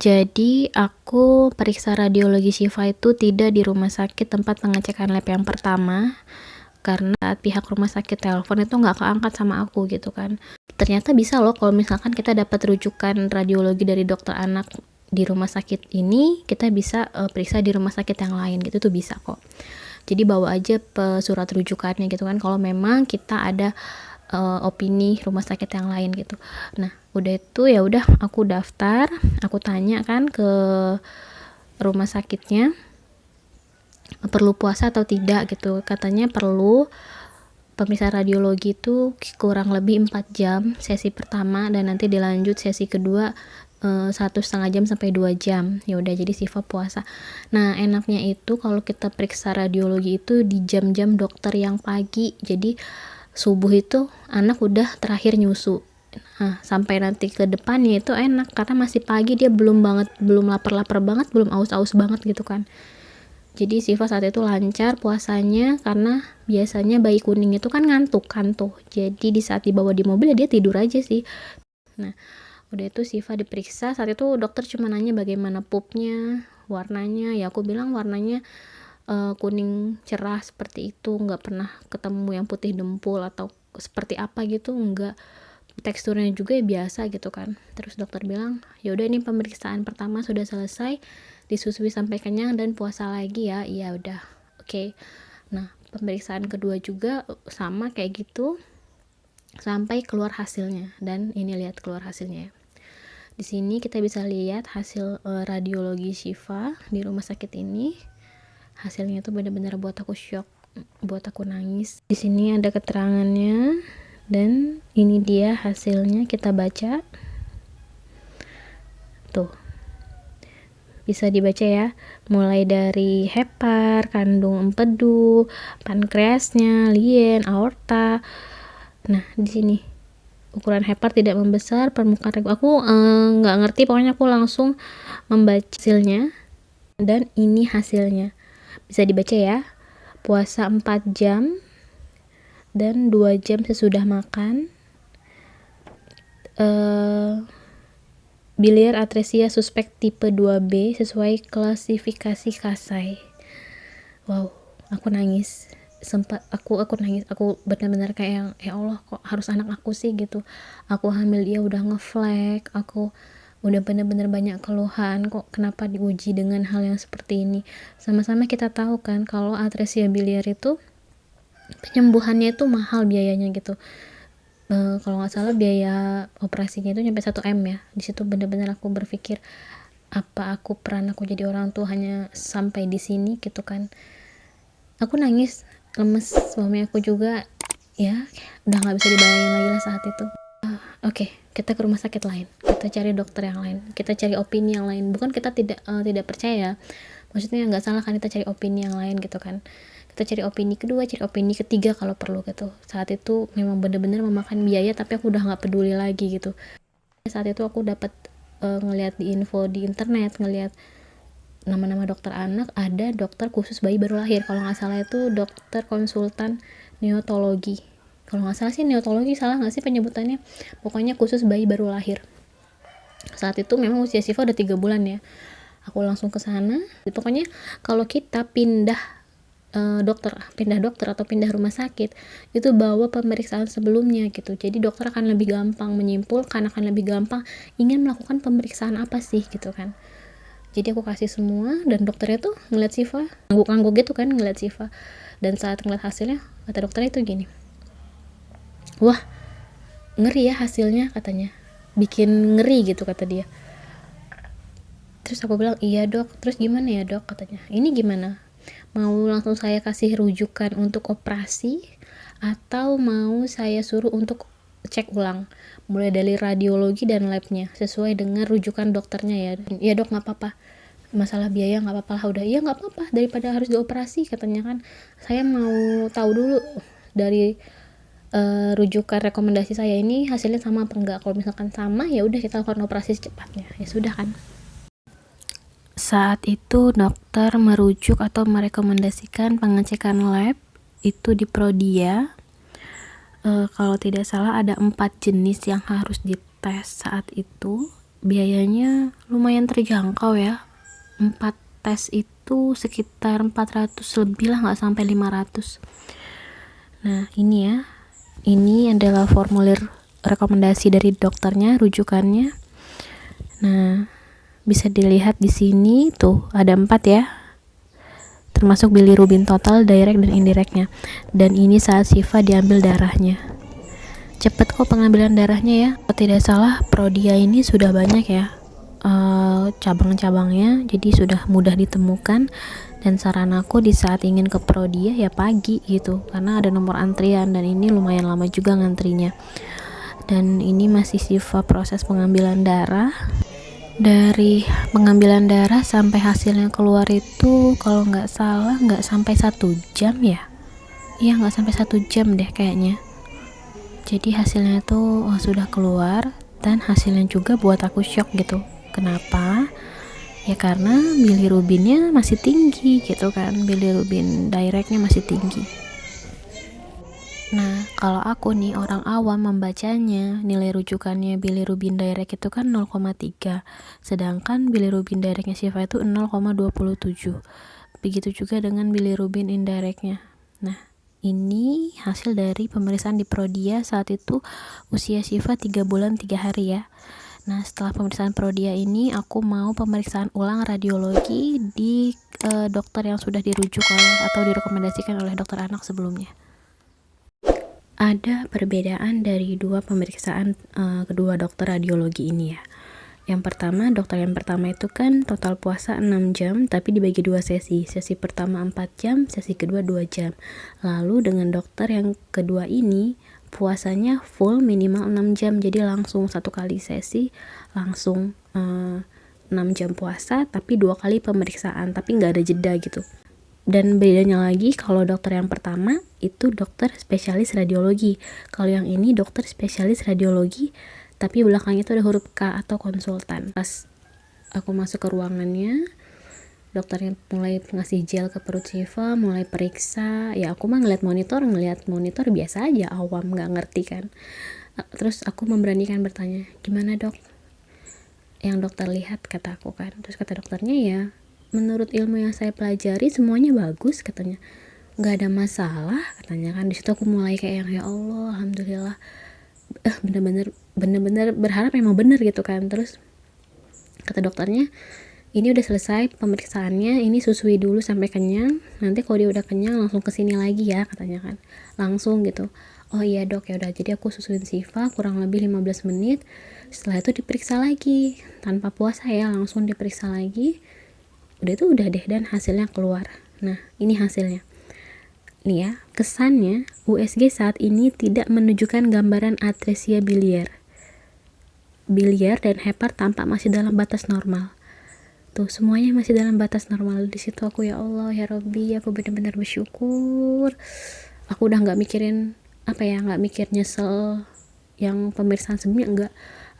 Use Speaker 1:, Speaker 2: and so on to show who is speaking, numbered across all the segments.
Speaker 1: Jadi aku periksa radiologi Syifa itu tidak di rumah sakit tempat pengecekan lab yang pertama, karena saat pihak rumah sakit telepon itu nggak keangkat sama aku gitu kan. Ternyata bisa loh kalau misalkan kita dapat rujukan radiologi dari dokter anak di rumah sakit ini, kita bisa periksa di rumah sakit yang lain gitu tuh bisa kok. Jadi bawa aja surat rujukannya gitu kan, kalau memang kita ada opini rumah sakit yang lain gitu. Nah udah itu ya udah aku daftar, aku tanya kan ke rumah sakitnya perlu puasa atau tidak gitu. Katanya perlu. Pemeriksaan radiologi itu kurang lebih 4 jam sesi pertama, dan nanti dilanjut sesi kedua 1,5 jam sampai 2 jam. Ya udah, jadi Syifa puasa. Nah enaknya itu kalau kita periksa radiologi itu di jam-jam dokter yang pagi, jadi subuh itu anak udah terakhir nyusu. Nah sampai nanti ke depannya itu enak karena masih pagi, dia belum lapar-lapar banget, belum aus-aus banget gitu kan. Jadi Syifa saat itu lancar puasanya, karena biasanya bayi kuning itu kan ngantuk kan tuh. Jadi di saat dibawa di mobil ya dia tidur aja sih. Nah udah itu Syifa diperiksa. Saat itu dokter cuma nanya bagaimana pupnya, warnanya. Ya aku bilang warnanya kuning cerah seperti itu, nggak pernah ketemu yang putih dempul atau seperti apa gitu, nggak. Teksturnya juga biasa gitu kan. Terus dokter bilang ya udah, ini pemeriksaan pertama sudah selesai, disusui sampai kenyang dan puasa lagi ya. Iya udah, oke. Nah pemeriksaan kedua juga sama kayak gitu sampai keluar hasilnya, dan ini lihat keluar hasilnya. Di sini kita bisa lihat hasil radiologi Syifa di rumah sakit ini. Hasilnya tuh benar-benar buat aku shock, buat aku nangis. Di sini ada keterangannya. Dan ini dia hasilnya, kita baca. Tuh. Bisa dibaca ya. Mulai dari hepar, kandung empedu, pankreasnya, lien, aorta. Nah, di sini ukuran hepar tidak membesar, permukaan regu. Aku nggak ngerti, pokoknya aku langsung membaca hasilnya. Dan ini hasilnya. Bisa dibaca ya. Puasa 4 jam. Dan 2 jam sesudah makan. Biliar atresia suspek tipe 2B sesuai klasifikasi Kasai. Wow, aku nangis. Sempat aku nangis. Aku benar-benar kayak ya Allah, kok harus anak aku sih gitu. Aku hamil dia udah ngeflek, aku udah benar-benar banyak keluhan, kok kenapa diuji dengan hal yang seperti ini. Sama-sama kita tahu kan kalau atresia biliar itu penyembuhannya itu mahal biayanya gitu. Kalau nggak salah biaya operasinya itu nyampe 1 M ya. Di situ bener-bener aku berpikir, apa peran aku jadi orang tua hanya sampai di sini gitu kan. Aku nangis, lemes, suami aku juga ya udah nggak bisa dibayangin lagi lah saat itu. Oke, kita ke rumah sakit lain, kita cari dokter yang lain, kita cari opini yang lain. Bukan kita tidak percaya, maksudnya nggak salah kan kita cari opini yang lain gitu kan. Kita cari opini kedua, cari opini ketiga kalau perlu gitu. Saat itu memang bener-bener memakan biaya, tapi aku udah nggak peduli lagi gitu. Saat itu aku dapat ngelihat di info di internet, ngelihat nama-nama dokter anak, ada dokter khusus bayi baru lahir. Kalau nggak salah itu dokter konsultan neonatologi. Kalau nggak salah sih neonatologi, salah nggak sih penyebutannya? Pokoknya khusus bayi baru lahir. Saat itu memang usia Syifa udah 3 bulan ya. Aku langsung ke sana. Pokoknya kalau kita pindah dokter atau pindah rumah sakit, itu bawa pemeriksaan sebelumnya gitu. Jadi dokter akan lebih gampang menyimpulkan, akan lebih gampang ingin melakukan pemeriksaan apa sih gitu kan. Jadi aku kasih semua, dan dokternya tuh ngeliat Syifa ngangguk-ngangguk gitu kan, ngeliat Syifa. Dan saat ngeliat hasilnya, kata dokternya itu gini, wah ngeri ya hasilnya, katanya, bikin ngeri gitu kata dia. Terus aku bilang iya dok. Terus gimana ya dok, katanya. Ini gimana, mau langsung saya kasih rujukan untuk operasi atau mau saya suruh untuk cek ulang mulai dari radiologi dan labnya sesuai dengan rujukan dokternya ya. Ya dok, nggak apa-apa, masalah biaya nggak apa-apa lah. Udah, iya nggak apa-apa, daripada harus dioperasi, katanya kan. Saya mau tahu dulu dari rujukan rekomendasi saya ini hasilnya sama apa enggak. Kalau misalkan sama, ya udah kita lakukan operasi secepatnya. Ya sudah kan. Saat itu dokter merujuk atau merekomendasikan pengecekan lab itu di Prodia. Kalau tidak salah ada 4 jenis yang harus dites saat itu. biayanya lumayan terjangkau ya. 4 tes itu sekitar 400 lebih lah, nggak sampai 500. Nah ini ya, ini adalah formulir rekomendasi dari dokternya, rujukannya. Nah bisa dilihat di sini tuh ada 4 ya, termasuk bilirubin total, direct dan indirectnya. Dan ini saat Syifa diambil darahnya. Cepet kok pengambilan darahnya ya. Kalau tidak salah Prodia ini sudah banyak ya cabang-cabangnya, jadi sudah mudah ditemukan. Dan saran aku di saat ingin ke Prodia ya pagi gitu, karena ada nomor antrian dan ini lumayan lama juga ngantrinya. Dan ini masih Syifa proses pengambilan darah. Dari pengambilan darah sampai hasilnya keluar itu kalau nggak salah nggak sampai 1 jam ya. Iya nggak sampai 1 jam deh kayaknya. Jadi hasilnya tuh sudah keluar, dan hasilnya juga buat aku shock gitu. Kenapa? Ya karena bilirubinnya masih tinggi gitu kan, bilirubin directnya masih tinggi. Nah, kalau aku nih orang awam membacanya, nilai rujukannya bilirubin direct itu kan 0,3, sedangkan bilirubin directnya Syifa itu 0,27. Begitu juga dengan bilirubin indirectnya. Nah, ini hasil dari pemeriksaan di Prodia saat itu usia Syifa 3 bulan 3 hari ya. Nah, setelah pemeriksaan Prodia ini aku mau pemeriksaan ulang radiologi di dokter yang sudah dirujuk oleh atau direkomendasikan oleh dokter anak sebelumnya. Ada perbedaan dari dua pemeriksaan kedua dokter radiologi ini ya. Dokter yang pertama itu kan total puasa 6 jam tapi dibagi 2 sesi. Sesi pertama 4 jam, sesi kedua 2 jam. Lalu dengan dokter yang kedua ini puasanya full minimal 6 jam. Jadi langsung satu kali sesi langsung 6 jam puasa tapi 2 kali pemeriksaan, tapi nggak ada jeda gitu. Dan bedanya lagi, kalau dokter yang pertama itu dokter spesialis radiologi. Kalau yang ini dokter spesialis radiologi, tapi belakangnya itu ada huruf K atau konsultan. Pas aku masuk ke ruangannya, dokternya mulai ngasih gel ke perut Syifa, mulai periksa. Ya aku mah ngeliat monitor biasa aja, awam nggak ngerti kan. Terus aku memberanikan bertanya, gimana dok? Yang dokter lihat, kata aku kan. Terus kata dokternya ya, menurut ilmu yang saya pelajari semuanya bagus katanya, nggak ada masalah katanya kan. Di situ aku mulai kayak yang ya Allah alhamdulillah, bener-bener berharap memang bener gitu kan. Terus kata dokternya, ini udah selesai pemeriksaannya, ini susui dulu sampai kenyang, nanti kalau dia udah kenyang langsung kesini lagi ya katanya kan, langsung gitu. Oh iya dok, ya udah. Jadi aku susuin Syifa kurang lebih 15 menit. Setelah itu diperiksa lagi tanpa puasa ya, langsung diperiksa lagi. Udah deh, dan hasilnya keluar. Nah ini hasilnya nih ya. Kesannya USG saat ini tidak menunjukkan gambaran atresia biliar dan hepar tampak masih dalam batas normal. Tuh semuanya masih dalam batas normal. Di situ aku ya Allah ya Rabbi, aku benar-benar bersyukur. Aku udah nggak mikirin nggak mikir nyesel yang pemeriksaan sebelumnya, enggak.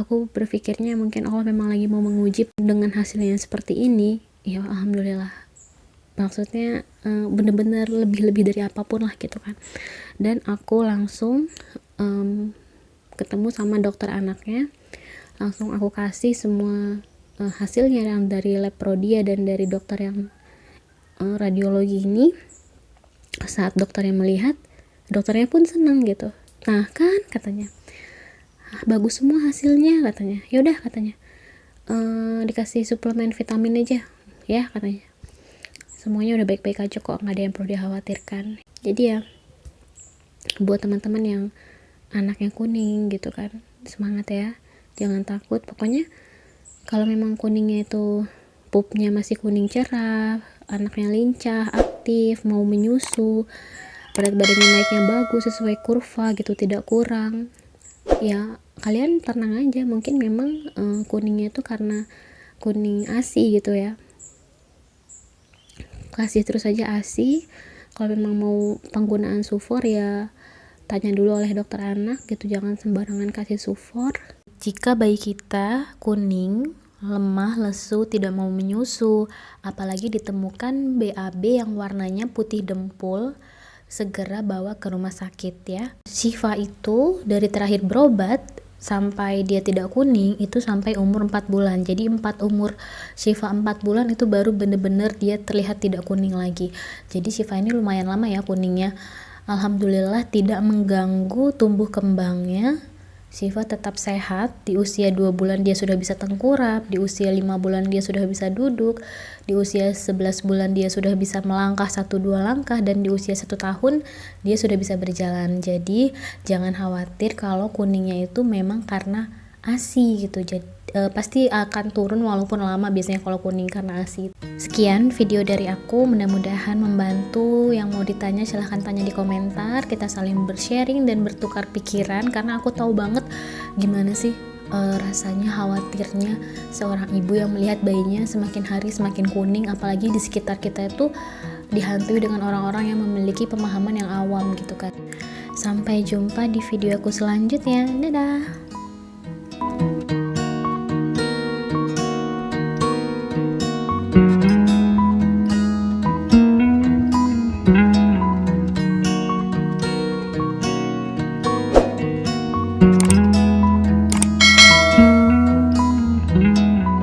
Speaker 1: Aku berpikirnya mungkin Allah memang lagi mau menguji dengan hasilnya seperti ini. Ya alhamdulillah, maksudnya bener-bener lebih dari apapun lah gitu kan. Dan aku langsung ketemu sama dokter anaknya, langsung aku kasih semua hasilnya yang dari lab Prodia dan dari dokter yang radiologi ini. Saat dokternya melihat, dokternya pun senang gitu. Nah kan katanya, bagus semua hasilnya katanya. Yaudah katanya, dikasih suplemen vitamin aja ya katanya, semuanya udah baik-baik aja kok, nggak ada yang perlu dikhawatirkan. Jadi ya buat teman-teman yang anaknya kuning gitu kan, semangat ya, jangan takut. Pokoknya kalau memang kuningnya itu pupnya masih kuning cerah, anaknya lincah, aktif, mau menyusu, berat badannya naiknya bagus sesuai kurva gitu, tidak kurang, ya kalian tenang aja. Mungkin memang kuningnya itu karena kuning ASI gitu ya, kasih terus aja ASI. Kalau memang mau penggunaan sufor ya tanya dulu oleh dokter anak gitu, jangan sembarangan kasih sufor. Jika bayi kita kuning, lemah, lesu, tidak mau menyusu, apalagi ditemukan BAB yang warnanya putih dempul, segera bawa ke rumah sakit ya. Syifa itu dari terakhir berobat sampai dia tidak kuning itu sampai umur 4 bulan. Jadi umur Shiva 4 bulan itu baru bener-bener dia terlihat tidak kuning lagi. Jadi Shiva ini lumayan lama ya kuningnya. Alhamdulillah tidak mengganggu tumbuh kembangnya. Shiva tetap sehat. Di usia 2 bulan dia sudah bisa tengkurap, di usia 5 bulan dia sudah bisa duduk, di usia 11 bulan dia sudah bisa melangkah 1-2 langkah, dan di usia 1 tahun dia sudah bisa berjalan. Jadi jangan khawatir kalau kuningnya itu memang karena ASI gitu. Jadi pasti akan turun walaupun lama biasanya kalau kuning karena ASI. Sekian video dari aku, mudah-mudahan membantu. Yang mau ditanya silahkan tanya di komentar, kita saling bersharing dan bertukar pikiran, karena aku tahu banget gimana sih rasanya khawatirnya seorang ibu yang melihat bayinya semakin hari semakin kuning, apalagi di sekitar kita itu dihantui dengan orang-orang yang memiliki pemahaman yang awam gitu kan. Sampai jumpa di video aku selanjutnya, dadah.